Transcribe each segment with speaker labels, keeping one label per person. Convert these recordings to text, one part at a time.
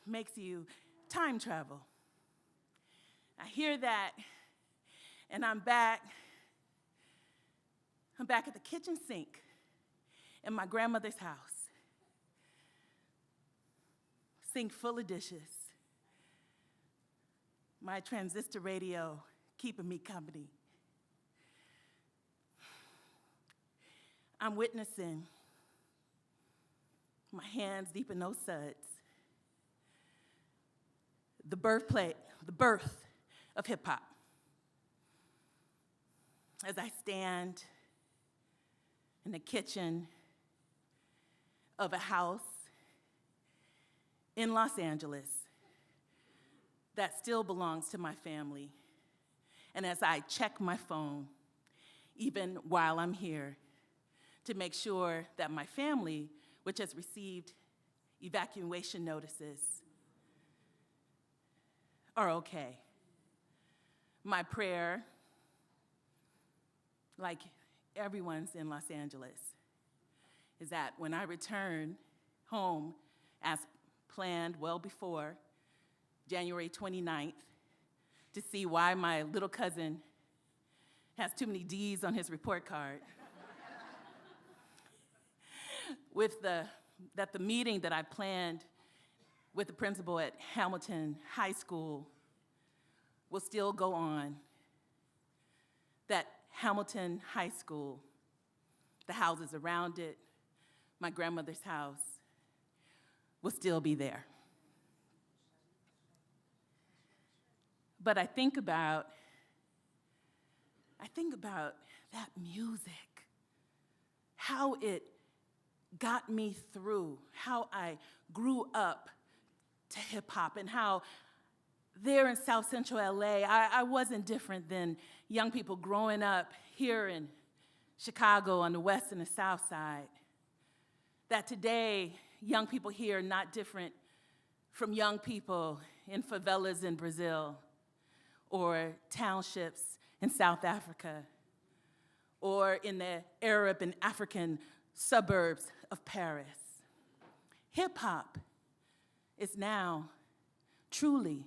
Speaker 1: makes you time travel. I hear that, and I'm back at the kitchen sink in my grandmother's house. Sink full of dishes. My transistor radio keeping me company. I'm witnessing my hands deep in those suds. The birth of hip hop. As I stand in the kitchen of a house in Los Angeles that still belongs to my family, and as I check my phone, even while I'm here, to make sure that my family, which has received evacuation notices, are okay. My prayer, like everyone's in Los Angeles, is that when I return home as planned well before January 29th, to see why my little cousin has too many D's on his report card, that the meeting that I planned with the principal at Hamilton High School will still go on. That Hamilton High School, the houses around it, my grandmother's house, will still be there. But I think about that music, how it got me through, how I grew up to hip hop, and how there in South Central LA, I wasn't different than young people growing up here in Chicago on the west and the south side. That today, young people here are not different from young people in favelas in Brazil, or townships in South Africa, or in the Arab and African suburbs of Paris. Hip hop is now truly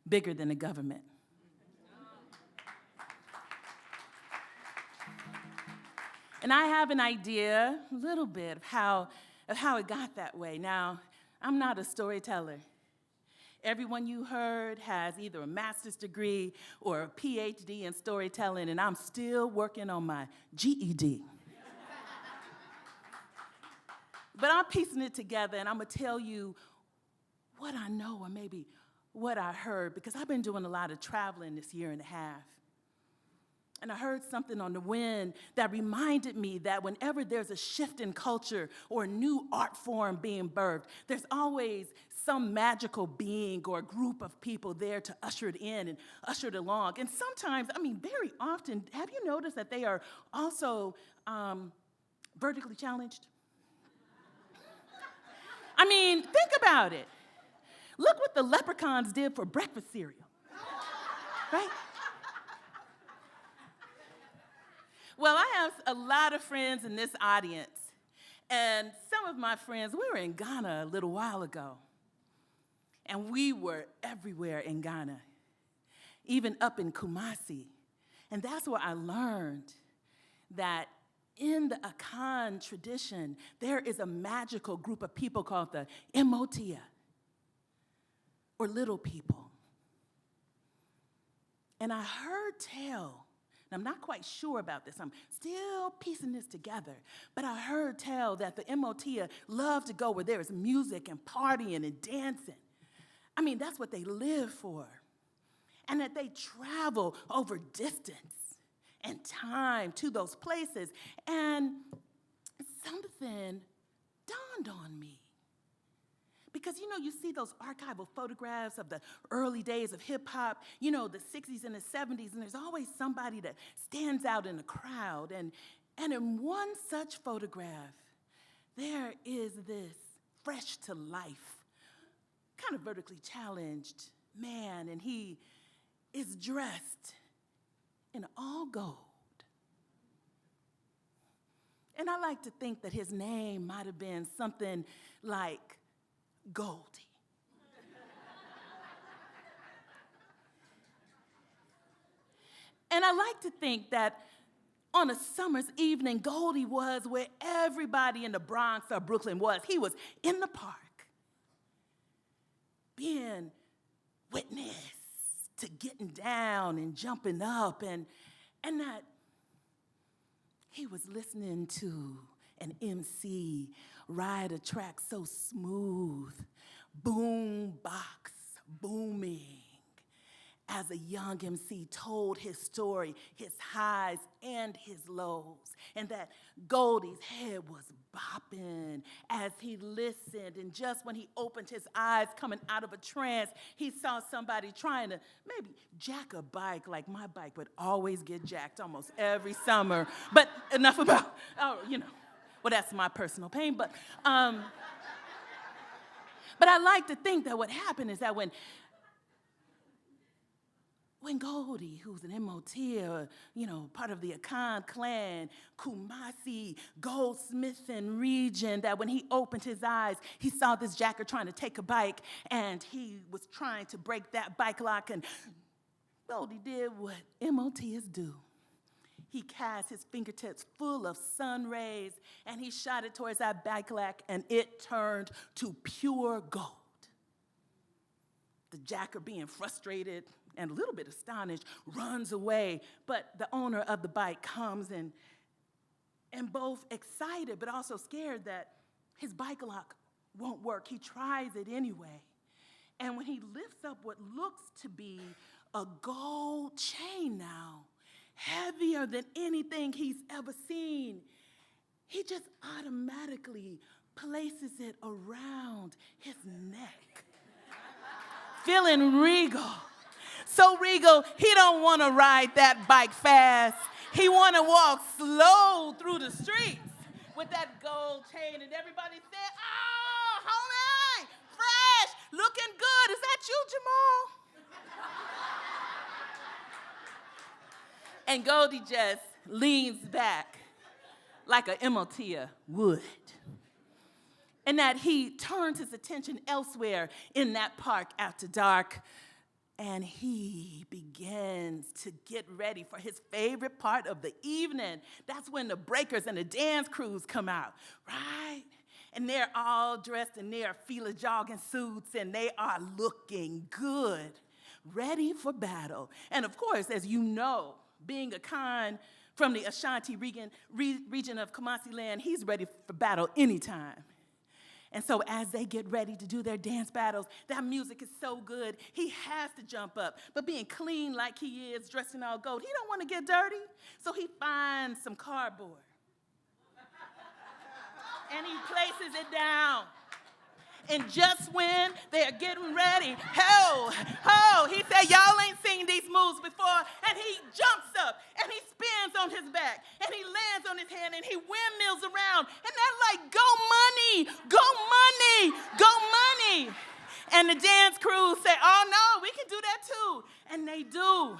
Speaker 1: bigger than the government. And I have an idea, a little bit, of how it got that way. Now, I'm not a storyteller. Everyone you heard has either a master's degree or a PhD in storytelling, and I'm still working on my GED. But I'm piecing it together, and I'm gonna tell you what I know, or maybe what I heard, because I've been doing a lot of traveling this year and a half. And I heard something on the wind that reminded me that whenever there's a shift in culture or a new art form being birthed, there's always some magical being or group of people there to usher it in and usher it along. And sometimes, very often, have you noticed that they are also vertically challenged? Think about it. Look what the leprechauns did for breakfast cereal, right? Well, I have a lot of friends in this audience, and some of my friends, we were in Ghana a little while ago, and we were everywhere in Ghana, even up in Kumasi. And that's where I learned that in the Akan tradition, there is a magical group of people called the Emotia, or little people. And I heard tell, and I'm not quite sure about this, I'm still piecing this together, but I heard tell that the Emotia love to go where there is music and partying and dancing. That's what they live for. And that they travel over distance and time to those places. And something dawned on me. Because, you see those archival photographs of the early days of hip hop, the 60s and the 70s, and there's always somebody that stands out in the crowd. And in one such photograph, there is this fresh to life, kind of vertically challenged man, and he is dressed in all gold. And I like to think that his name might have been something like Goldie. And I like to think that on a summer's evening, Goldie was where everybody in the Bronx or Brooklyn was. He was in the park, being witness to getting down and jumping up, and that he was listening to an MC ride a track so smooth, boom box booming, as a young MC told his story, his highs and his lows, and that Goldie's head was bopping as he listened, and just when he opened his eyes coming out of a trance, he saw somebody trying to maybe jack a bike, like my bike would always get jacked almost every summer. But enough about, well, that's my personal pain, but I like to think that what happened is that when Goldie, who's an MOT, or, part of the Akan clan, Kumasi, Goldsmithan region, that when he opened his eyes, he saw this jacker trying to take a bike, and he was trying to break that bike lock, and Goldie did what MOTs do. He cast his fingertips full of sun rays, and he shot it towards that bike lock, and it turned to pure gold. The jacker, being frustrated and a little bit astonished, runs away, but the owner of the bike comes and both excited but also scared that his bike lock won't work. He tries it anyway. And when he lifts up what looks to be a gold chain now, heavier than anything he's ever seen, he just automatically places it around his neck, feeling regal. So regal, he don't want to ride that bike fast. He want to walk slow through the streets with that gold chain, and everybody said, "Oh, homie, fresh, looking good. Is that you, Jamal?" And Goldie just leans back like a MOTer would. And that he turns his attention elsewhere in that park after dark, and he begins to get ready for his favorite part of the evening. That's when the breakers and the dance crews come out, right? And they're all dressed in their Fila jogging suits, and they are looking good, ready for battle. And of course, as you know, being a Khan from the Ashanti region of Kumasi land, he's ready for battle anytime. And so as they get ready to do their dance battles, that music is so good, he has to jump up. But being clean like he is, dressed in all gold, he don't want to get dirty. So he finds some cardboard. And he places it down. And just when they're getting ready, he said, "Y'all ain't seen these moves before." And he jumps up, and he spins on his back, and he lands on his hand, and he windmills around. And they're like, "Go money, go money, go money." And the dance crew say, "Oh, no, we can do that too." And they do.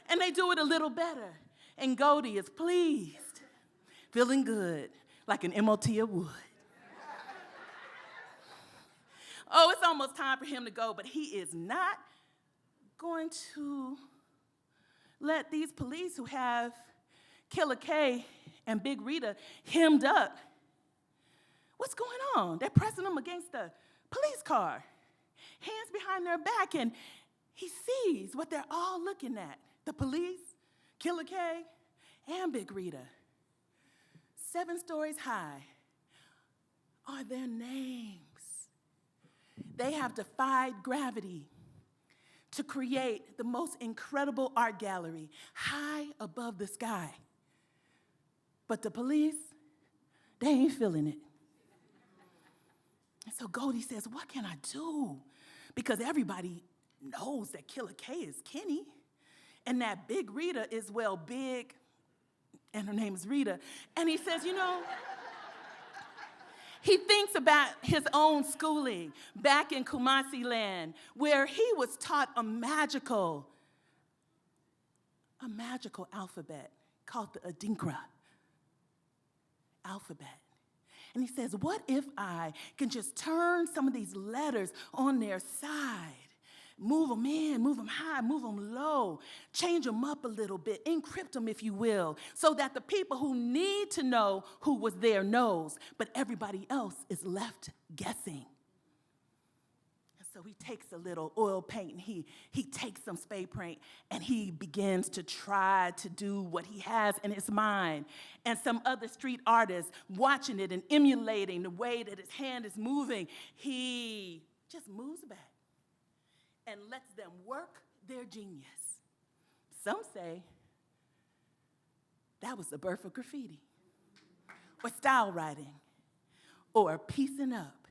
Speaker 1: And they do it a little better. And Goldie is pleased, feeling good, like an MOTer would. Oh, it's almost time for him to go, but he is not going to let these police who have Killer K and Big Rita hemmed up. What's going on? They're pressing them against the police car, hands behind their back, and he sees what they're all looking at. The police, Killer K, and Big Rita. 7 stories high are their names. They have defied gravity to create the most incredible art gallery high above the sky. But the police, they ain't feeling it. And so Goldie says, "What can I do?" Because everybody knows that Killer K is Kenny, and that Big Rita is, well, big, and her name is Rita. And he says, he thinks about his own schooling back in Kumasi land, where he was taught a magical alphabet called the Adinkra alphabet. And he says, what if I can just turn some of these letters on their side, Move them in, move them high, move them low, change them up a little bit, encrypt them, if you will, so that the people who need to know who was there knows, but everybody else is left guessing. And so he takes a little oil paint, and he takes some spray paint, and he begins to try to do what he has in his mind. And some other street artist watching it and emulating the way that his hand is moving, he just moves back and lets them work their genius. Some say that was the birth of graffiti, or style writing, or piecing up,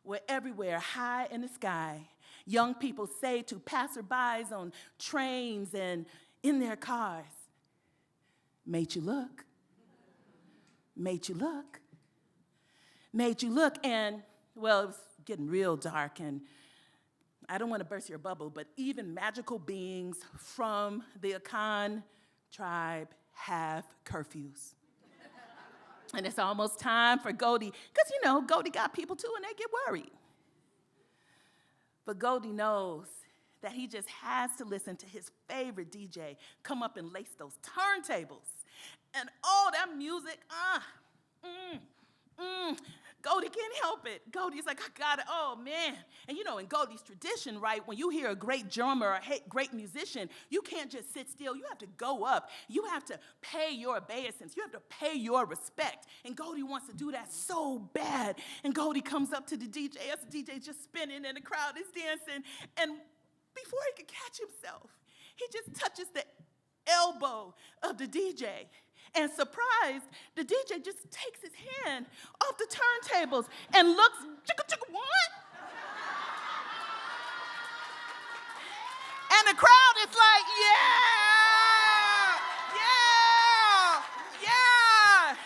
Speaker 1: where everywhere high in the sky, young people say to passerbys on trains and in their cars, made you look, made you look, made you look. And, well, it was getting real dark, and I don't want to burst your bubble, but even magical beings from the Akan tribe have curfews. And it's almost time for Goldie, because, Goldie got people too, and they get worried. But Goldie knows that he just has to listen to his favorite DJ come up and lace those turntables. And that music, Goldie can't help it. Goldie's like, I got it. Oh, man. And in Goldie's tradition, right, when you hear a great drummer or a great musician, you can't just sit still. You have to go up. You have to pay your obeisance. You have to pay your respect. And Goldie wants to do that so bad. And Goldie comes up to the DJ as the DJ's just spinning and the crowd is dancing. And before he can catch himself, he just touches the elbow of the DJ. And surprised, the DJ just takes his hand off the turntables and looks, chicka, chicka, what? And the crowd is like, yeah, yeah, yeah.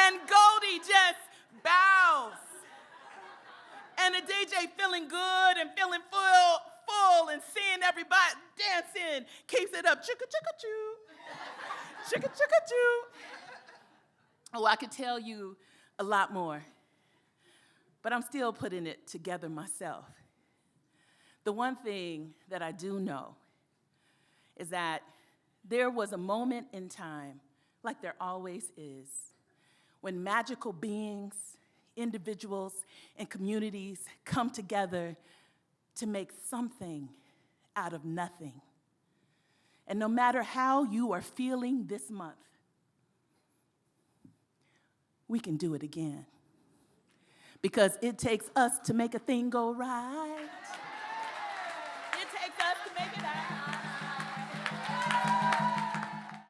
Speaker 1: And Goldie just bows. And the DJ feeling good and feeling full and seeing everybody dancing, keeps it up, chicka, chicka, choo, chicka, chicka, choo. Oh, I could tell you a lot more, but I'm still putting it together myself. The one thing that I do know is that there was a moment in time, like there always is, when magical beings, individuals, and communities come together to make something out of nothing. And no matter how you are feeling this month, we can do it again. Because it takes us to make a thing go right.